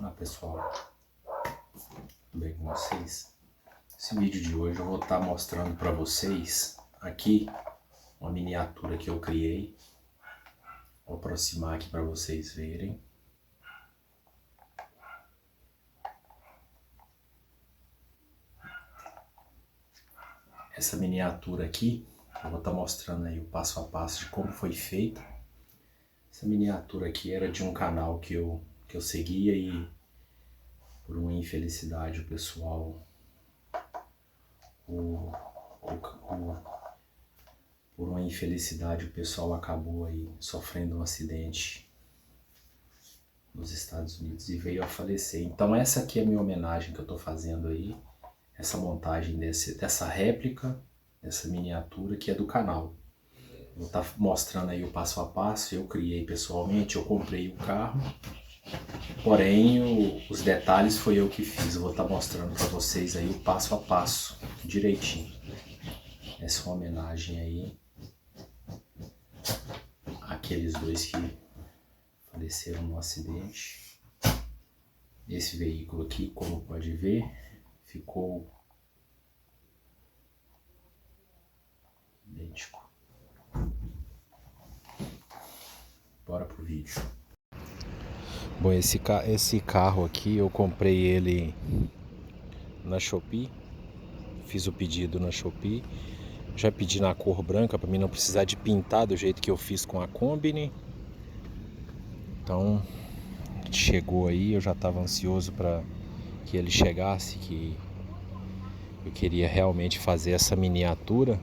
Olá pessoal, tudo bem com vocês? Esse vídeo de hoje eu vou estar mostrando para vocês aqui uma miniatura que eu criei. Vou aproximar aqui para vocês verem. Essa miniatura aqui, eu vou estar mostrando aí o passo a passo de como foi feita. Essa miniatura aqui era de um canal que eu seguia e por uma infelicidade o pessoal acabou aí sofrendo um acidente nos Estados Unidos e veio a falecer. Então essa aqui é a minha homenagem que eu estou fazendo aí, essa montagem dessa réplica, dessa miniatura que é do canal. Vou estar mostrando aí o passo a passo. Eu criei pessoalmente, eu comprei o carro, porém os detalhes foi eu que fiz. Eu vou estar mostrando para vocês aí o passo a passo direitinho. Essa é uma homenagem aí àqueles dois que faleceram no acidente. Esse veículo aqui, como pode ver, ficou idêntico. Bora pro vídeo. Bom, esse carro aqui eu comprei ele na Shopee. Fiz o pedido na Shopee. Já pedi na cor branca para mim não precisar de pintar do jeito que eu fiz com a Combine. Então chegou aí, eu já estava ansioso para que ele chegasse, que eu queria realmente fazer essa miniatura.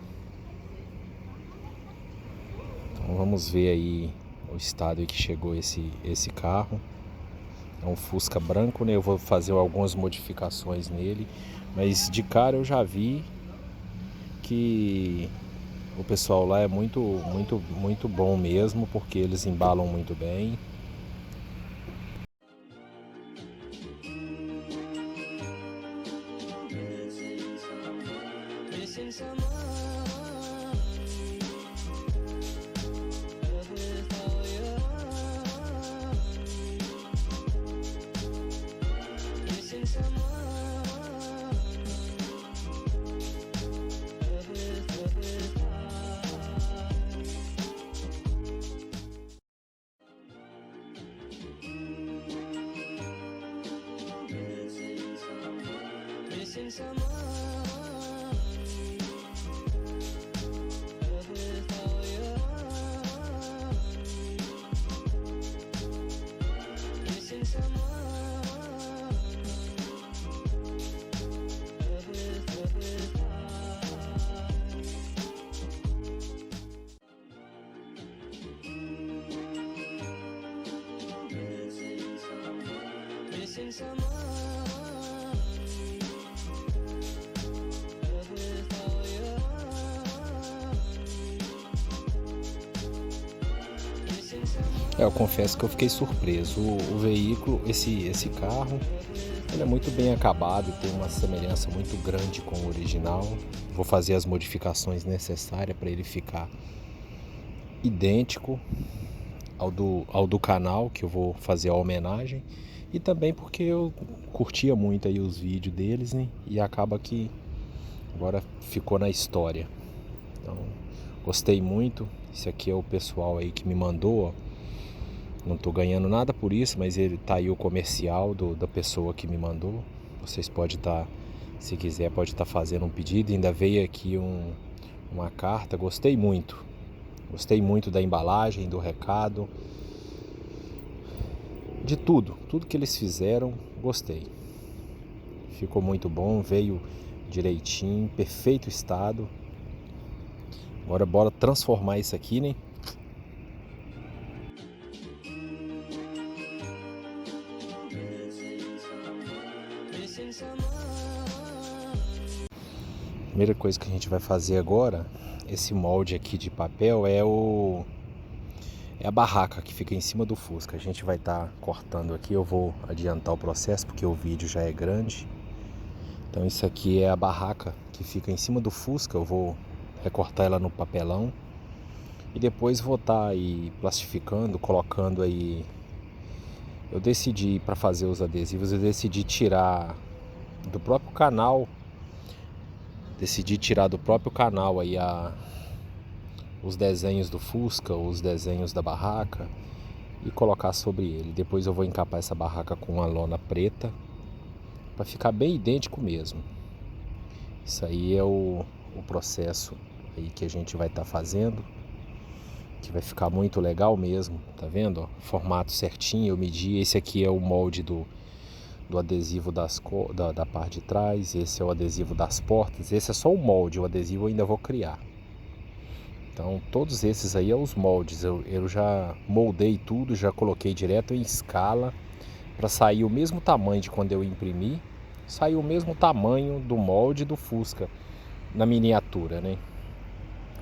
Então vamos ver aí o estado em que chegou esse carro. É um Fusca branco, né? Eu vou fazer algumas modificações nele, mas de cara eu já vi que o pessoal lá é muito bom mesmo, porque eles embalam muito bem. Eu confesso que eu fiquei surpreso. O veículo, esse carro, ele é muito bem acabado, tem uma semelhança muito grande com o original. Vou fazer as modificações necessárias para ele ficar idêntico ao do canal, que eu vou fazer a homenagem. E também porque eu curtia muito aí os vídeos deles, né? E acaba que agora ficou na história. Então, gostei muito. Esse aqui é o pessoal aí que me mandou, ó. Não tô ganhando nada por isso, mas ele tá aí o comercial da pessoa que me mandou. Vocês podem estar, se quiser, pode estar fazendo um pedido. Ainda veio aqui uma carta. Gostei muito da embalagem, do recado, de tudo que eles fizeram. Gostei, ficou muito bom, veio direitinho, perfeito estado. Agora bora transformar isso aqui, né? Primeira coisa que a gente vai fazer agora, esse molde aqui de papel é a barraca que fica em cima do Fusca. A gente vai estar cortando aqui, eu vou adiantar o processo porque o vídeo já é grande. Então isso aqui é a barraca que fica em cima do Fusca. Eu vou recortar ela no papelão e depois vou estar aí plastificando, colocando aí Eu decidi, para fazer os adesivos, eu decidi tirar do próprio canal, aí os desenhos do Fusca, os desenhos da barraca e colocar sobre ele. Depois eu vou encapar essa barraca com uma lona preta para ficar bem idêntico mesmo. Isso aí é o processo aí que a gente vai estar fazendo, que vai ficar muito legal mesmo, tá vendo? Ó, formato certinho, eu medi. Esse aqui é o molde do adesivo da parte de trás, esse é o adesivo das portas, esse é só o molde, o adesivo eu ainda vou criar. Então todos esses aí é os moldes, eu já moldei tudo, já coloquei direto em escala para sair o mesmo tamanho de quando eu imprimi, sair o mesmo tamanho do molde do Fusca na miniatura, né?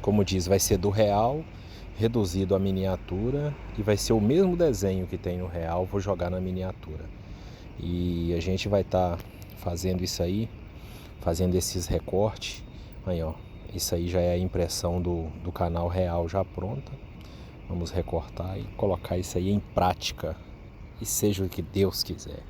Como diz, vai ser do real reduzido à miniatura e vai ser o mesmo desenho que tem no real, vou jogar na miniatura. E a gente vai estar fazendo isso aí, fazendo esses recortes. Aí, ó, isso aí já é a impressão do canal real já pronta. Vamos recortar e colocar isso aí em prática. E seja o que Deus quiser.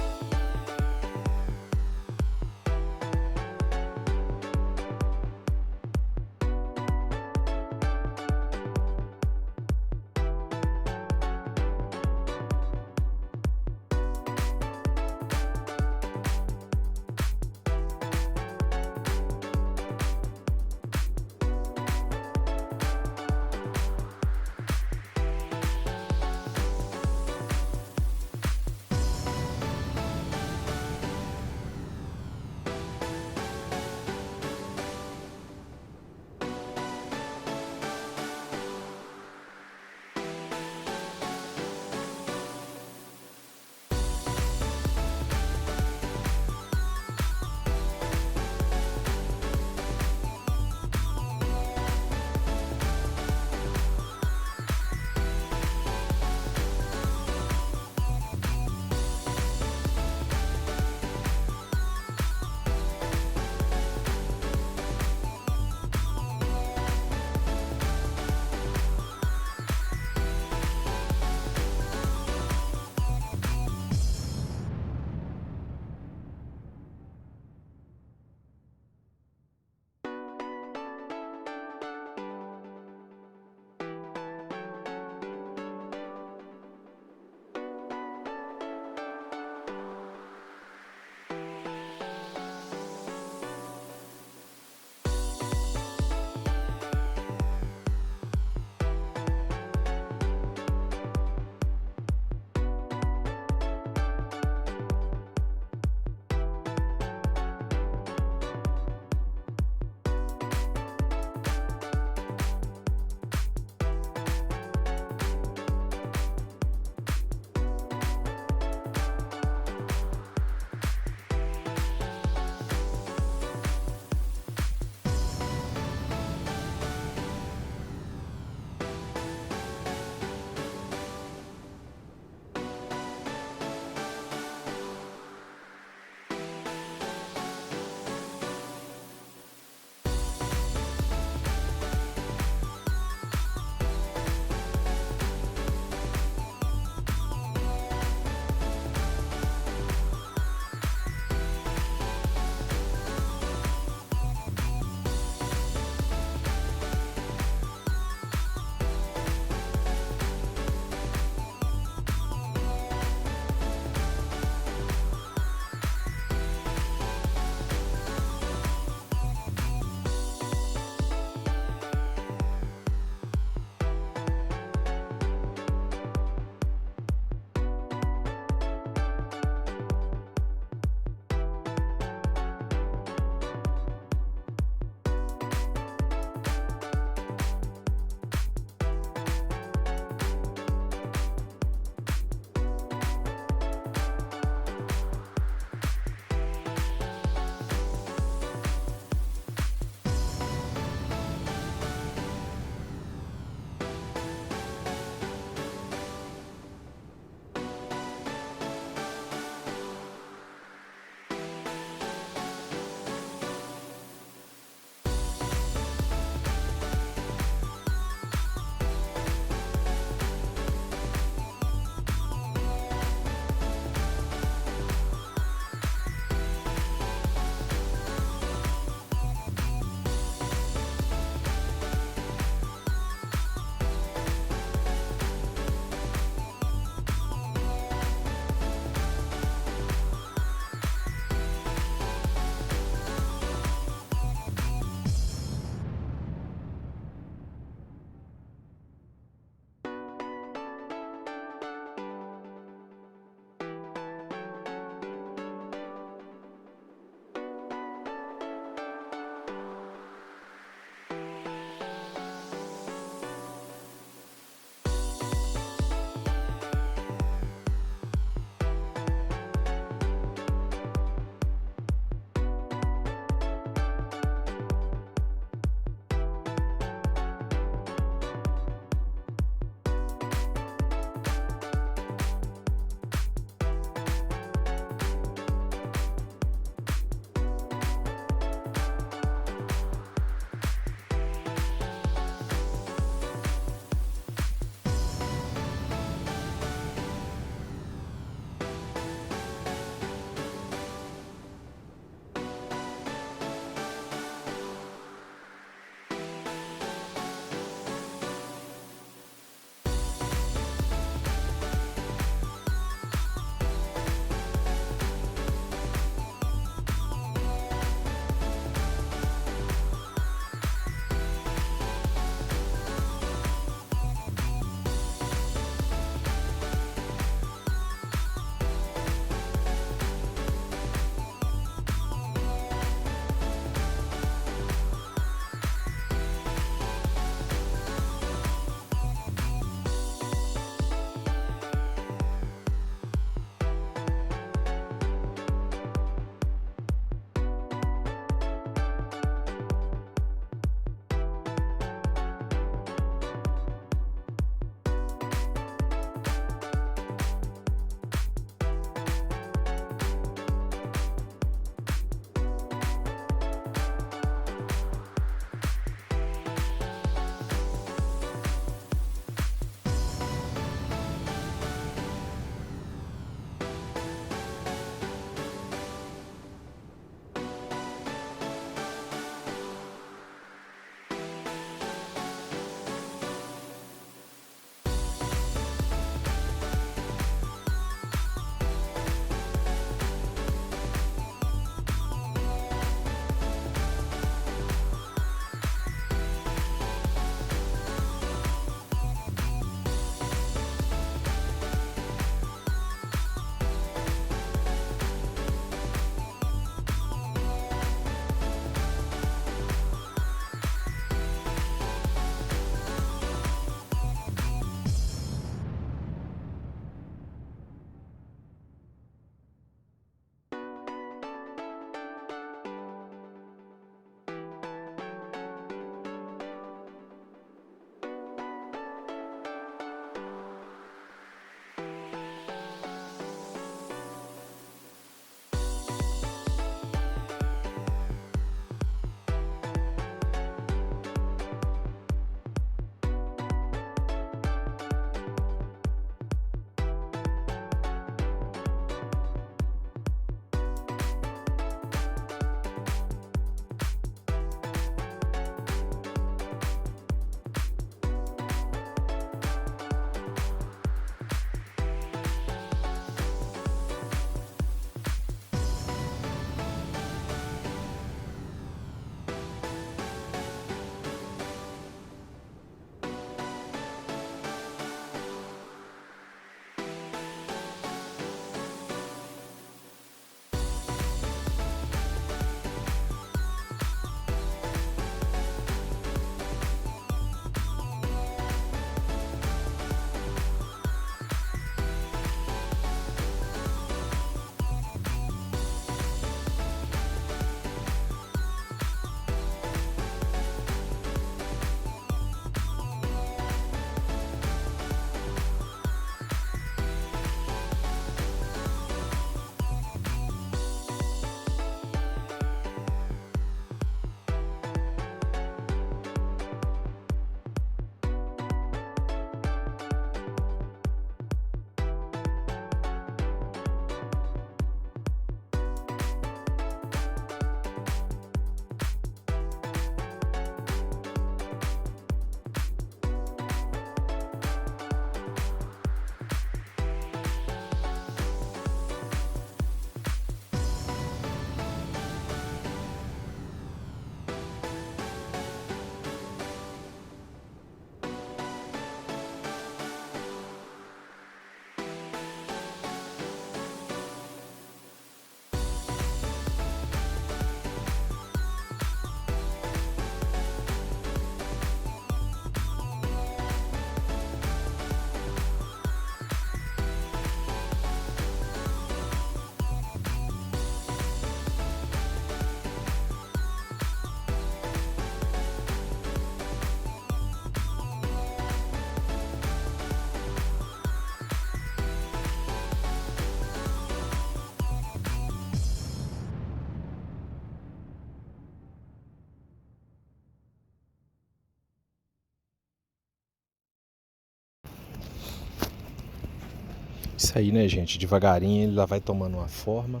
Isso aí, né, gente? Devagarinho ele já vai tomando uma forma,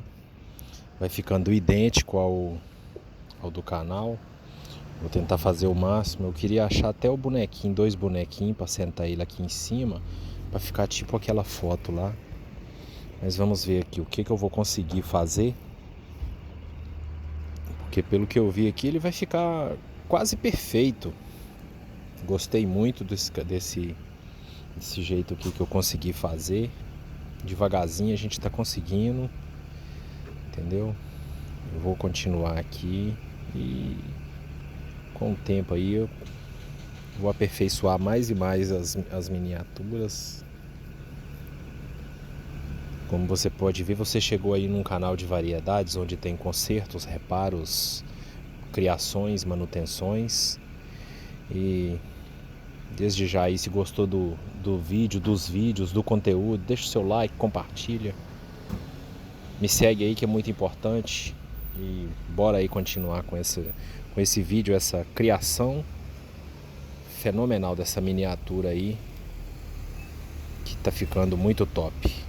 vai ficando idêntico ao do canal. Vou tentar fazer o máximo. Eu queria achar até o bonequinho, 2 bonequinhos para sentar ele aqui em cima, para ficar tipo aquela foto lá. Mas vamos ver aqui o que eu vou conseguir fazer. Porque pelo que eu vi aqui ele vai ficar quase perfeito. Gostei muito desse jeito aqui que eu consegui fazer. Devagarzinho a gente tá conseguindo, entendeu? Eu vou continuar aqui e com o tempo aí eu vou aperfeiçoar mais e mais as miniaturas. Como você pode ver, você chegou aí num canal de variedades onde tem consertos, reparos, criações, manutenções. E desde já aí, se gostou do vídeo, dos vídeos, do conteúdo, deixa o seu like, compartilha. Me segue aí que é muito importante. E bora aí continuar com esse vídeo, essa criação fenomenal dessa miniatura aí, que tá ficando muito top.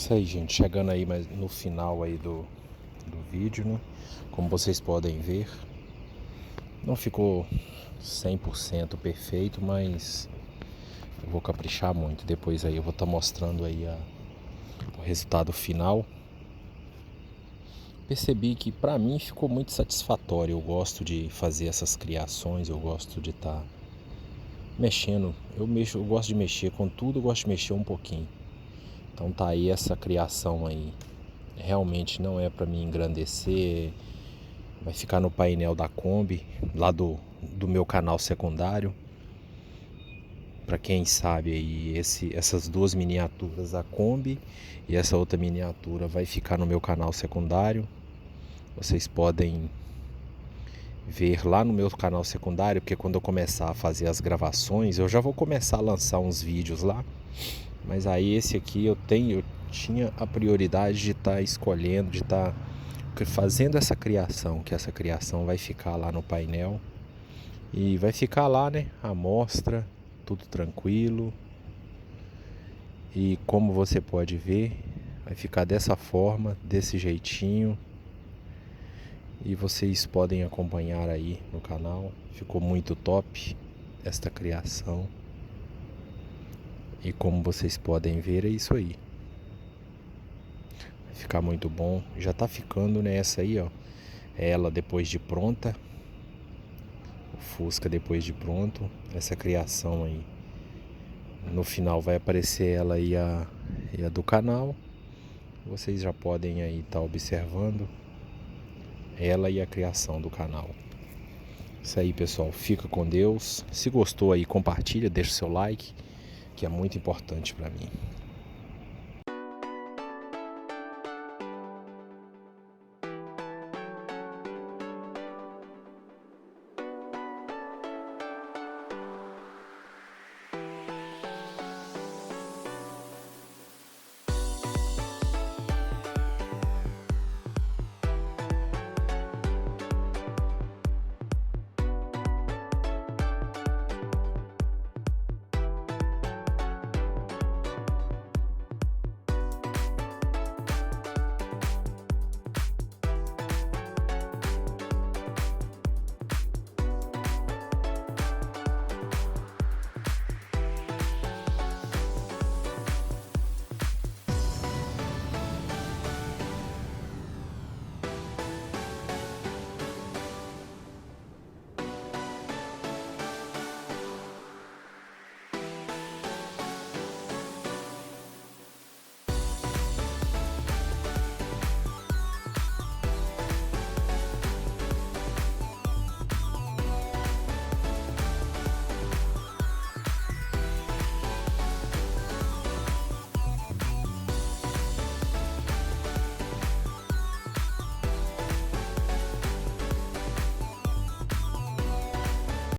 Isso aí, gente, chegando aí mas no final aí do vídeo, né? Como vocês podem ver, não ficou 100% perfeito, mas eu vou caprichar muito. Depois aí eu vou estar mostrando aí o resultado final. Percebi que pra mim ficou muito satisfatório. Eu gosto de fazer essas criações, eu gosto de estar mexendo. Eu gosto de mexer com tudo, eu gosto de mexer um pouquinho. Então tá aí essa criação aí. Realmente não é pra me engrandecer. Vai ficar no painel da Kombi, lá do meu canal secundário. Para quem sabe aí, essas duas miniaturas, a Kombi e essa outra miniatura, vai ficar no meu canal secundário. Vocês podem ver lá no meu canal secundário, porque quando eu começar a fazer as gravações, eu já vou começar a lançar uns vídeos lá. Mas aí esse aqui eu tinha a prioridade de estar escolhendo, de estar fazendo essa criação, que essa criação vai ficar lá no painel e vai ficar lá, né, a mostra, tudo tranquilo. E como você pode ver, vai ficar dessa forma, desse jeitinho. E vocês podem acompanhar aí no canal. Ficou muito top esta criação. E como vocês podem ver, é isso aí. Vai ficar muito bom. Já tá ficando, né? Essa aí, ó. É ela depois de pronta. O Fusca depois de pronto. Essa criação aí. No final vai aparecer ela e a do canal. Vocês já podem aí estar observando ela e a criação do canal. Isso aí, pessoal, fica com Deus. Se gostou aí, compartilha, deixa o seu like, que é muito importante para mim.